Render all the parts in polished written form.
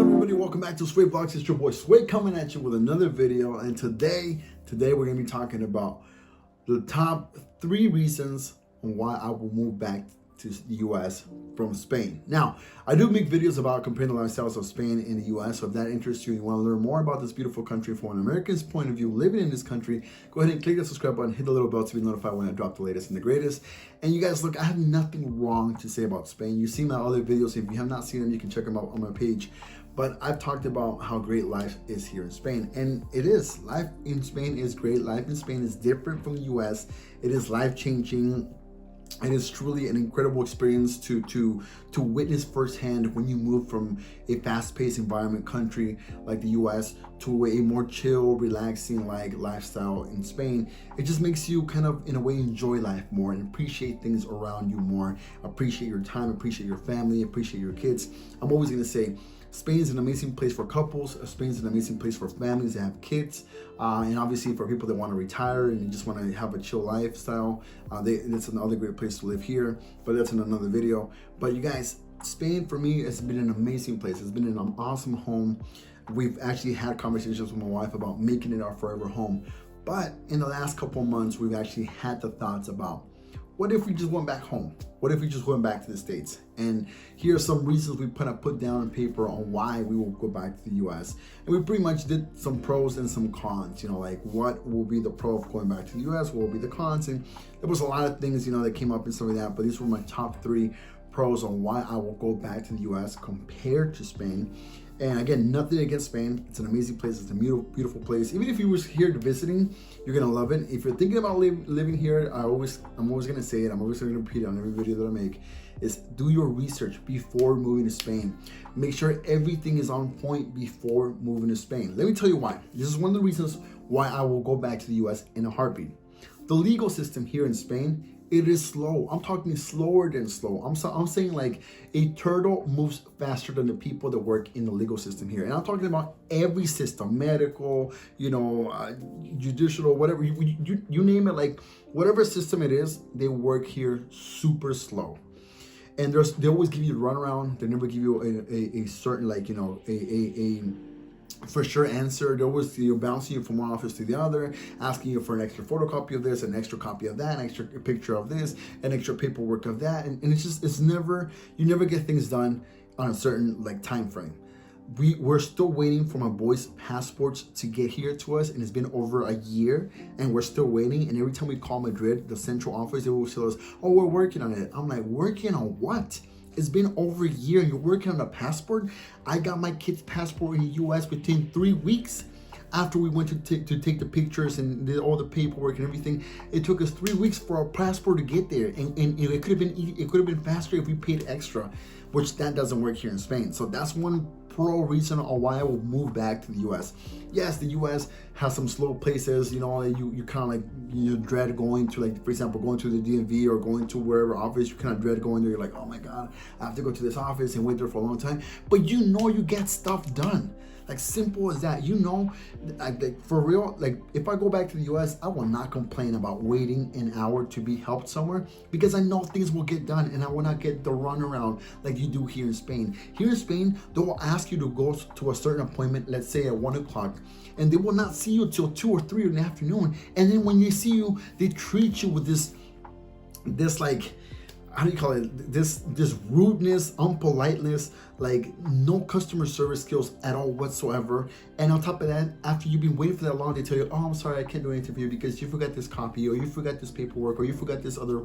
up, everybody? Welcome back to Sway Vlogs. It's your boy Sway coming at you with another video. And today we're gonna be talking about the top 3 reasons on why I will move back to the US from Spain. Now, I do make videos about comparing the lifestyles of Spain and the US. So if that interests you, you want to learn more about this beautiful country from an American's point of view living in this country, go ahead and click the subscribe button, hit the little bell to be notified when I drop the latest and the greatest. And you guys, look, I have nothing wrong to say about Spain. You've seen my other videos. If you have not seen them, you can check them out on my page. But I've talked about how great life is here in Spain. And it is. Life in Spain is great. Life in Spain is different from the US. It is life-changing. It is truly an incredible experience to witness firsthand when you move from a fast-paced environment country like the US to a more chill, relaxing like lifestyle in Spain. It just makes you kind of, in a way, enjoy life more and appreciate things around you more, appreciate your time, appreciate your family, appreciate your kids. I'm always gonna say, Spain is an amazing place for couples. Spain is an amazing place for families that have kids. And obviously for people that want to retire and just want to have a chill lifestyle. It's another great place to live here, but that's in another video. But you guys, Spain for me has been an amazing place. It's been an awesome home. We've actually had conversations with my wife about making it our forever home. But in the last couple of months, we've actually had the thoughts about, what if we just went back home? What if we just went back to the States? And here are some reasons we put down on paper on why we will go back to the US. And we pretty much did some pros and some cons, like what will be the pro of going back to the US, what will be the cons. And there was a lot of things, that came up and stuff like that, but these were my top 3 pros on why I will go back to the US compared to Spain. And again, nothing against Spain. It's an amazing place. It's a beautiful place. Even if you was here visiting, you're gonna love it. If you're thinking about living here, I'm always gonna say it. I'm always gonna repeat it on every video that I make. Is do your research before moving to Spain. Make sure everything is on point before moving to Spain. Let me tell you why. This is one of the reasons why I will go back to the US in a heartbeat. The legal system here in Spain, it is slow. I'm talking slower than slow. I'm saying like a turtle moves faster than the people that work in the legal system here. And I'm talking about every system, medical, judicial, whatever, you name it, like whatever system it is, they work here super slow. And they always give you a runaround. They never give you a certain, like, a for sure answer. They're always bouncing you from one office to the other, asking you for an extra photocopy of this, an extra copy of that, an extra picture of this, an extra paperwork of that, and you never get things done on a certain time frame. We're still waiting for my boys' passports to get here to us, and it's been over a year, and we're still waiting. And every time we call Madrid, the central office, they will tell us, "Oh, we're working on it." I'm like, "Working on what? It's been over a year and you're working on a passport?" I got my kid's passport in the US within 3 weeks after we went to take the pictures and did all the paperwork and everything. It took us 3 weeks for our passport to get there, and it could have been faster if we paid extra, which that doesn't work here in Spain. So that's one pro reason on why I will move back to the US. Yes, the US has some slow places, you kind of you dread going to, for example, going to the DMV or going to wherever office. You kind of dread going there. You're like, "Oh my God, I have to go to this office and wait there for a long time." But you get stuff done. Like, simple as that. For real, if I go back to the US, I will not complain about waiting an hour to be helped somewhere, because I know things will get done and I will not get the runaround like you do here in Spain. Here in Spain, they will ask you to go to a certain appointment, let's say at 1 o'clock, and they will not see you till 2 or 3 in the afternoon. And then when they see you, they treat you with this how do you call it? This rudeness, unpoliteness, no customer service skills at all whatsoever. And on top of that, after you've been waiting for that long, they tell you, "Oh, I'm sorry, I can't do anything for you because you forgot this copy, or you forgot this paperwork, or you forgot this other,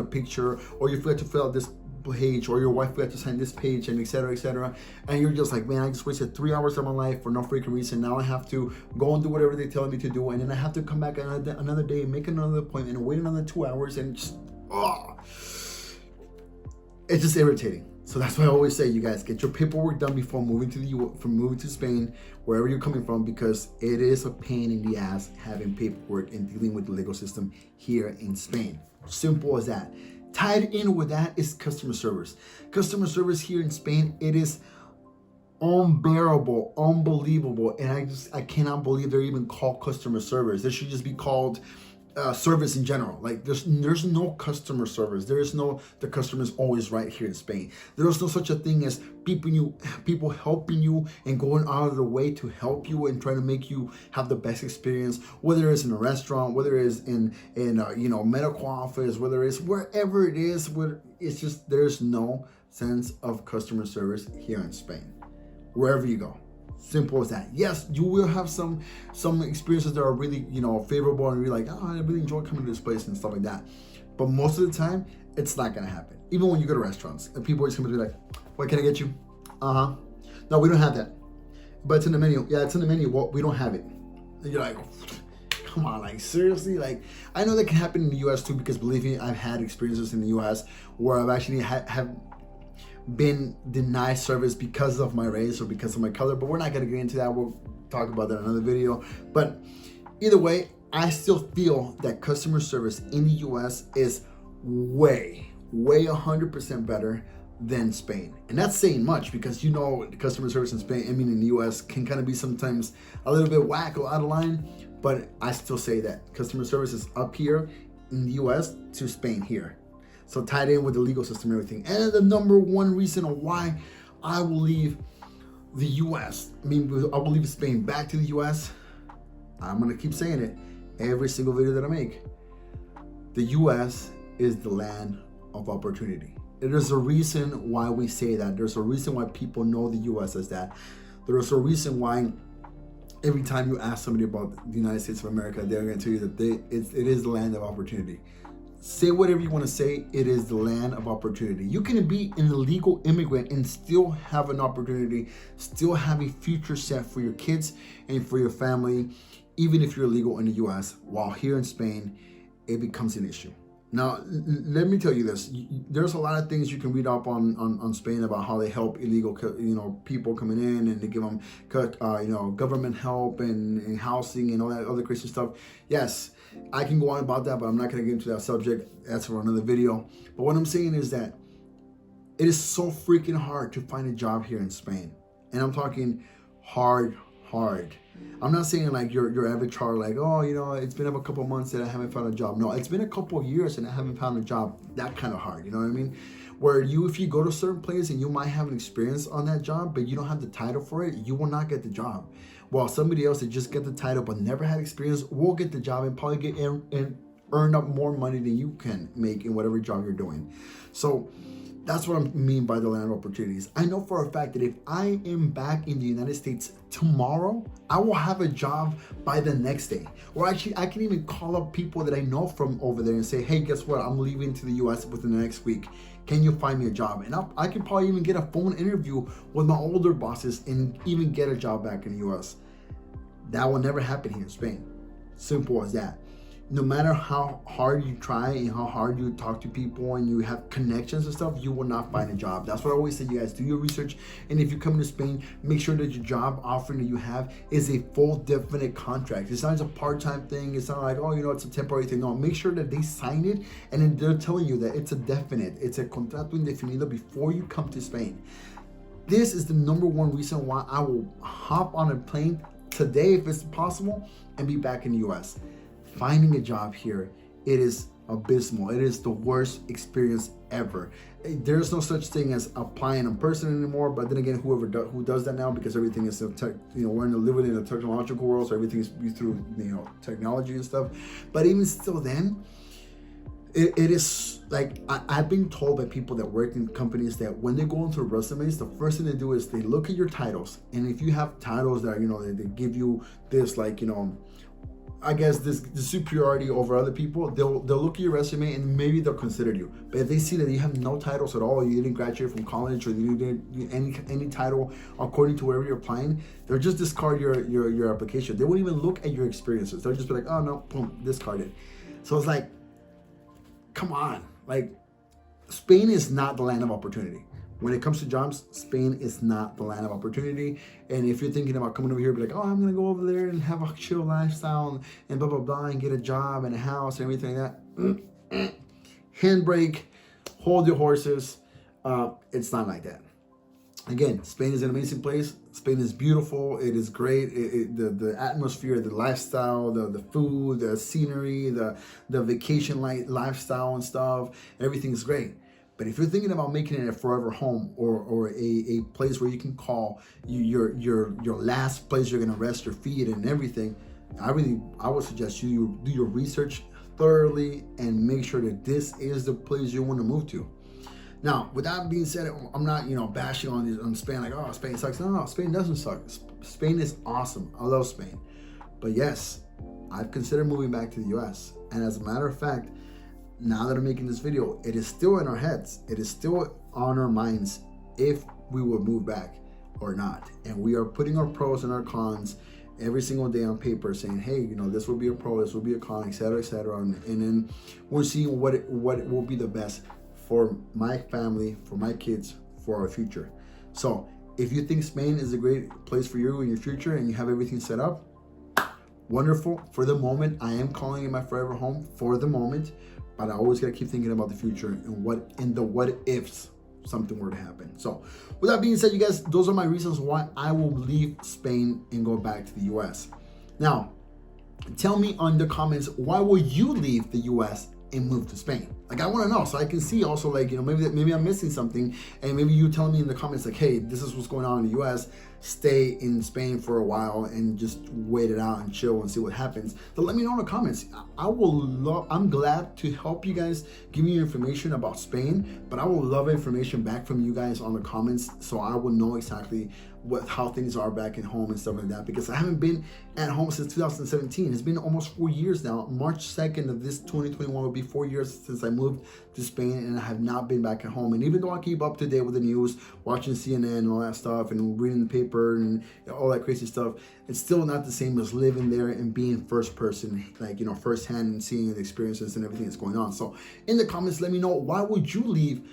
picture, or you forgot to fill out this page, or your wife forgot to sign this page," and etc., etc. And you're just like, "Man, I just wasted 3 hours of my life for no freaking reason. Now I have to go and do whatever they tell me to do, and then I have to come back another day, make another appointment, and wait another 2 hours, and just it's just irritating." So that's why I always say, you guys, get your paperwork done before moving to Spain, wherever you're coming from, because it is a pain in the ass having paperwork and dealing with the legal system here in Spain. Simple as that. Tied in with that is customer service. Customer service here in Spain, it is unbearable, unbelievable, and I cannot believe they're even called customer service. They should just be called service in general. Like there's no customer service. There is no the customer is always right here in Spain. There is no such a thing as people helping you and going out of the way to help you and trying to make you have the best experience. Whether it's in a restaurant, whether it's in medical office, whether it's wherever it is, where it's just there's no sense of customer service here in Spain. Wherever you go. Simple as that. Yes, you will have some experiences that are really, favorable and you're like, oh, I really enjoy coming to this place and stuff like that. But most of the time, it's not gonna happen. Even when you go to restaurants and people are just gonna be like, what can I get you? No, we don't have that. But it's in the menu. Yeah, it's in the menu. Well, we don't have it. And you're like, come on, like seriously? Like, I know that can happen in the US too, because believe me, I've had experiences in the US where I've actually have been denied service because of my race or because of my color, but we're not going to get into that. We'll talk about that in another video. But either way, I still feel that customer service in the US is way 100% better than Spain. And that's saying much, because customer service in Spain, in the US can kind of be sometimes a little bit whack or out of line, but I still say that customer service is up here in the US to Spain here. So tied in with the legal system and everything. And the number one reason why I will leave the US, I will leave Spain back to the US, I'm gonna keep saying it every single video that I make. The US is the land of opportunity. There's a reason why we say that. There's a reason why people know the US as that. There's a reason why every time you ask somebody about the United States of America, they're gonna tell you that it is the land of opportunity. Say whatever you want to say, it is the land of opportunity. You can be an illegal immigrant and still have an opportunity, still have a future set for your kids and for your family, even if you're illegal in the US, while here in Spain, it becomes an issue. Now, let me tell you this. There's a lot of things you can read up on Spain about how they help illegal, people coming in, and they give them, government help and housing and all that other crazy stuff. Yes, I can go on about that, but I'm not going to get into that subject. That's for another video. But what I'm saying is that it is so freaking hard to find a job here in Spain. And I'm talking hard. I'm not saying like your average chart, like, oh, it's been a couple months that I haven't found a job. No, it's been a couple of years and I haven't found a job. That kind of hard, you know what I mean? Where if you go to a certain place and you might have an experience on that job, but you don't have the title for it, you will not get the job. While somebody else that just get the title but never had experience will get the job and probably get and earn up more money than you can make in whatever job you're doing. So that's what I mean by the land of opportunities. I know for a fact that if I am back in the United States tomorrow, I will have a job by the next day. Or actually, I can even call up people that I know from over there and say, hey, guess what? I'm leaving to the US within the next week. Can you find me a job? And I can probably even get a phone interview with my older bosses and even get a job back in the US. That will never happen here in Spain. Simple as that. No matter how hard you try and how hard you talk to people and you have connections and stuff, you will not find a job. That's what I always say, you guys, do your research. And if you come to Spain, make sure that your job offering that you have is a full definite contract. It's not just a part-time thing. It's not like, oh, it's a temporary thing. No, make sure that they sign it and then they're telling you that it's a definite. It's a contrato indefinido before you come to Spain. This is the number one reason why I will hop on a plane today, if it's possible, and be back in the US. Finding a job here, it is abysmal. It is the worst experience ever. There's no such thing as applying in person anymore. But then again, who does that now, because everything is we're living in a technological world, so everything is through technology and stuff. But even still, then it is like I've been told by people that work in companies that when they go into resumes, the first thing they do is they look at your titles, and if you have titles that they give you this I guess the superiority over other people, they'll look at your resume and maybe they'll consider you. But if they see that you have no titles at all, you didn't graduate from college, or you didn't any title according to wherever you're applying, they'll just discard your application. They won't even look at your experiences. They'll just be like, oh no, boom, discarded. So it's like, come on, like Spain is not the land of opportunity. When it comes to jobs, Spain is not the land of opportunity. And if you're thinking about coming over here, be like, oh, I'm gonna go over there and have a chill lifestyle and blah, blah, blah, and get a job and a house and everything like that. Handbrake, hold your horses. It's not like that. Again, Spain is an amazing place. Spain is beautiful. It is great. The atmosphere, the lifestyle, the food, the scenery, the vacation lifestyle and stuff, everything's great. But if you're thinking about making it a forever home or a place where you can call your last place you're gonna rest your feet and everything, I would suggest you do your research thoroughly and make sure that this is the place you want to move to. Now, with that being said, I'm not, bashing on Spain like, oh, Spain sucks. No, Spain doesn't suck. Spain is awesome. I love Spain. But yes, I've considered moving back to the US. And as a matter of fact, now that I'm making this video, it is still in our heads. It is still on our minds if we would move back or not. And we are putting our pros and our cons every single day on paper, saying, hey, this will be a pro, this will be a con, etc., etc. And then we're seeing what will be the best for my family, for my kids, for our future. So if you think Spain is a great place for you in your future and you have everything set up, wonderful. For the moment, I am calling it my forever home for the moment, but I always gotta keep thinking about the future and what ifs something were to happen. So with that being said, you guys, those are my reasons why I will leave Spain and go back to the US. Now, tell me on the comments, why will you leave the US and move to Spain? Like, I want to know, so I can see also, like, maybe I'm missing something, and maybe you tell me in the comments, like, hey, this is what's going on in the US, stay in Spain for a while and just wait it out and chill and see what happens. So let me know in the comments. I'm glad to help you guys, give you information about Spain, but I will love information back from you guys on the comments, so I will know exactly how things are back at home and stuff like that, because I haven't been at home since 2017. It's been almost 4 years now. March 2nd of this 2021 will be 4 years since I moved to Spain, and I have not been back at home. And even though I keep up to date with the news, watching CNN and all that stuff, and reading the paper and all that crazy stuff, it's still not the same as living there and being first person, like, firsthand, and seeing the experiences and everything that's going on. So in the comments, let me know, why would you leave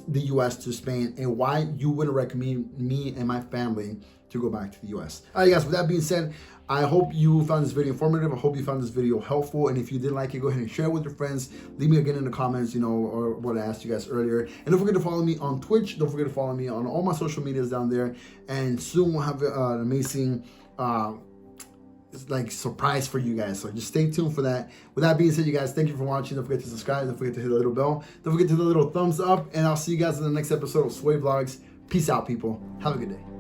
the US to Spain, and why you wouldn't recommend me and my family to go back to the US. All right, guys, with that being said, I hope you found this video informative. I hope you found this video helpful. And if you did like it, go ahead and share it with your friends. Leave me again in the comments, or what I asked you guys earlier. And don't forget to follow me on Twitch. Don't forget to follow me on all my social medias down there. And soon we'll have an amazing surprise for you guys, so just stay tuned for that. With that being said, you guys, thank you for watching. Don't forget to subscribe, don't forget to hit the little bell, don't forget to hit the little thumbs up, and I'll see you guys in the next episode of Sway Vlogs. Peace out, people. Have a good day.